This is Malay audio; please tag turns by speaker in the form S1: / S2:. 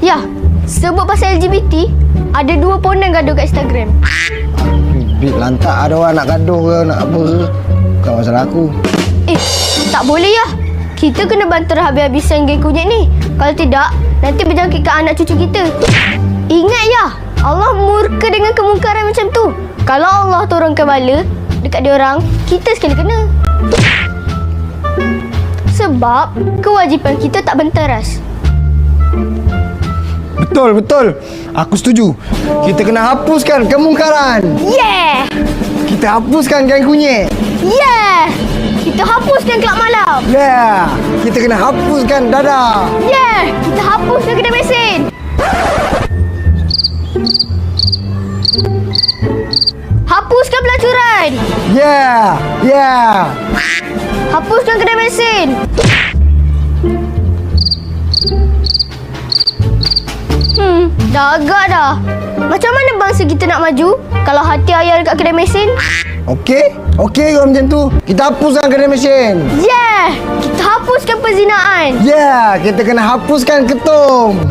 S1: Ya, sebut pasal LGBT, ada 2 pondan gaduh kat Instagram.
S2: Bit lantak ada orang nak gaduh ke nak apa ke. Bukan masalah aku.
S1: Tak boleh ya. Kita kena bantu habis-habisan geng kunyit ni. Kalau tidak, nanti berjangkit ke anak cucu kita. Ingat ya, Allah murka dengan kemungkaran macam tu. Kalau Allah turunkan bala dekat diorang, kita sekali kena. Sebab kewajipan kita tak benteras.
S2: Betul. Aku setuju. Kita kena hapuskan kemungkaran.
S1: Yeah!
S2: Kita hapuskan geng kunyit.
S1: Yeah! Kita hapuskan kelab malam.
S2: Yeah. Kita kena hapuskan dadah.
S1: Yeah! Kita hapuskan kedai mesin. Hapuskan pelacuran.
S2: Yeah.
S1: Hapuskan kedai mesin. Dah agak dah. Macam mana bangsa kita nak maju kalau hati ayah dekat kedai mesin?
S2: Okey kalau macam tu. Kita hapuskan kedai mesin.
S1: Yeah! Kita hapuskan perzinaan.
S2: Yeah. Kita kena hapuskan ketum.